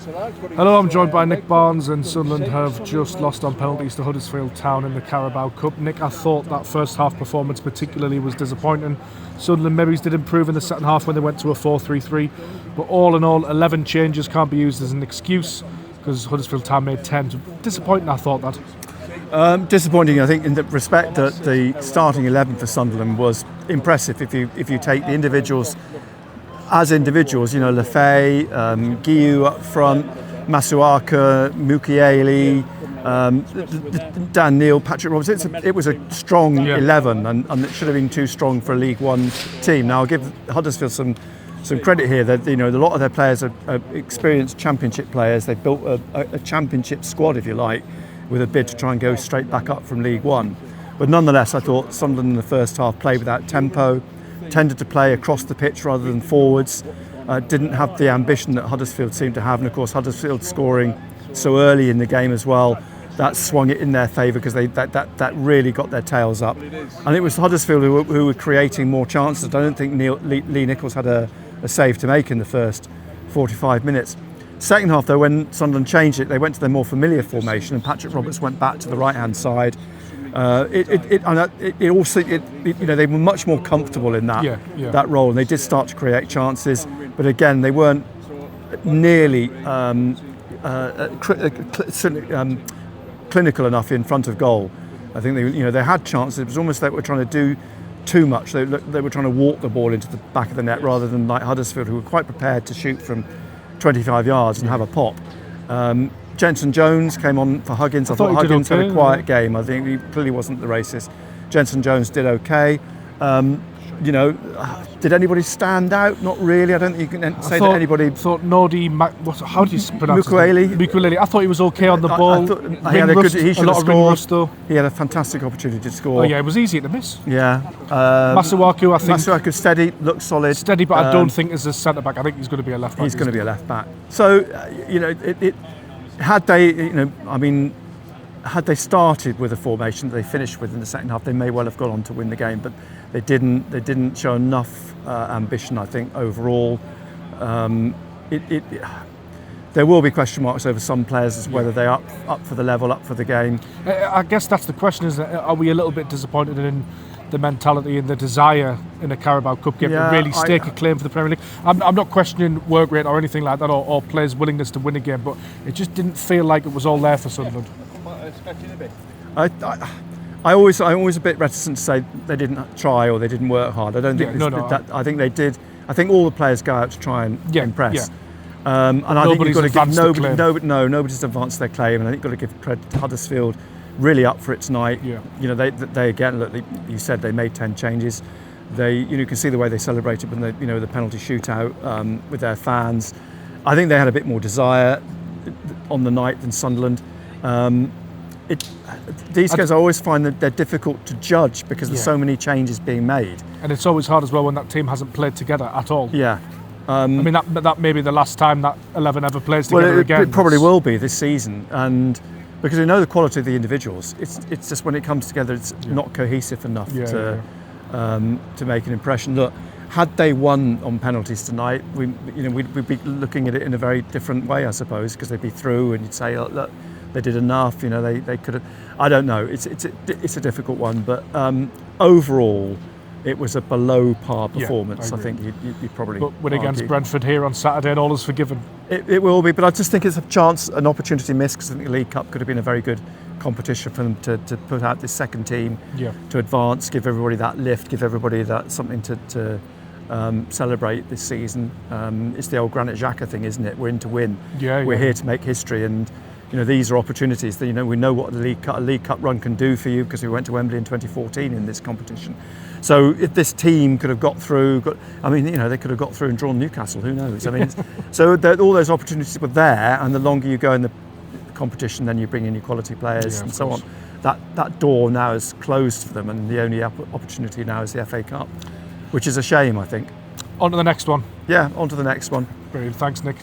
Hello, I'm joined by Nick Barnes, and Sunderland have just lost on penalties to Huddersfield Town in the Carabao Cup. Nick, I thought that first half performance particularly was disappointing. Sunderland maybe did improve in the second half when they went to a 4-3-3, but all in all, 11 changes can't be used as an excuse because Huddersfield Town made 10. Disappointing, I thought that. Disappointing, I think, in the respect that the starting 11 for Sunderland was impressive. If you take the individuals as individuals, Lefay, Guiu up front, Masuaka, Mukiele, Dan Neil, Patrick Roberts. It was a strong 11, and it should have been too strong for a League One team. Now I'll give Huddersfield some credit here. That a lot of their players are experienced Championship players. They've built a Championship squad, if you like, with a bid to try and go straight back up from League One. But nonetheless, I thought Sunderland in the first half played without tempo, tended to play across the pitch rather than forwards, didn't have the ambition that Huddersfield seemed to have, and of course Huddersfield scoring so early in the game as well, that swung it in their favour because that really got their tails up. And it was Huddersfield who were creating more chances. I don't think Lee Nichols had a save to make in the first 45 minutes. Second half though, when Sunderland changed it, they went to their more familiar formation and Patrick Roberts went back to the right hand side. They were much more comfortable in that role, and they did start to create chances, but again they weren't nearly clinical enough in front of goal. I think they had chances. It was almost like they were trying to do too much. They were trying to walk the ball into the back of the net rather than like Huddersfield, who were quite prepared to shoot from 25 yards and have a pop. Jenson Jones came on for Huggins. I thought Huggins had a quiet game. I think he clearly wasn't the racist. Jenson Jones did okay. Did anybody stand out? Not really. I don't think you can say that anybody. I thought Nordi, how do you pronounce Mukiele. I thought he was okay on the ball. He should have scored. He had a fantastic opportunity to score. Oh yeah, it was easy to miss. Yeah. Masuaku, I think. Masuaku steady, looks solid. Steady, but I don't think as a centre back. I think he's going to be a left back. He's going to be a left back. So had they started with a formation that they finished with in the second half, they may well have gone on to win the game, but they didn't. They didn't show enough ambition, I think, overall. There will be question marks over some players as whether they're up for the level, up for the game. I guess that's the question, isn't it? Are we a little bit disappointed in the mentality and the desire in a Carabao Cup game to really stake a claim for the Premier League? I'm not questioning work rate or anything like that, or players' willingness to win a game, but it just didn't feel like it was all there for Sunderland. I'm always a bit reticent to say they didn't try or they didn't work hard. I don't think I think they did. I think all the players go out to try and impress. And I think you've got to give nobody's advanced their claim, and I think you've got to give credit to Huddersfield. Really up for it tonight. They again, look, you said they made 10 changes. You can see the way they celebrated when the penalty shootout with their fans. I think they had a bit more desire on the night than Sunderland. These guys, I always find that they're difficult to judge because there's so many changes being made. And it's always hard as well when that team hasn't played together at all. Yeah. That may be the last time that 11 ever plays together again. It probably will be this season, and because we know the quality of the individuals, it's just when it comes together, it's not cohesive enough to make an impression. Look, had they won on penalties tonight, we'd be looking at it in a very different way, I suppose, because they'd be through, and you'd say, oh, look, they did enough. They could have. I don't know. It's a difficult one, but overall, it was a below par performance. I think you'd probably. But win against Brentford here on Saturday, and all is forgiven. It will be, but I just think it's an opportunity missed, because I think the League Cup could have been a very good competition for them to put out this second team, to advance, give everybody that lift, give everybody that something to celebrate this season. It's the old Granit Xhaka thing, isn't it? We're in to win. We're here to make history, and these are opportunities that we know what the League Cup run can do for you, because we went to Wembley in 2014 in this competition. So if this team could have got through, they could have got through and drawn Newcastle. Who knows? So all those opportunities were there, and the longer you go in the competition, then you bring in your quality players and so on. That door now is closed for them, and the only opportunity now is the FA Cup, which is a shame, I think. On to the next one. Yeah, on to the next one. Brilliant. Thanks, Nick.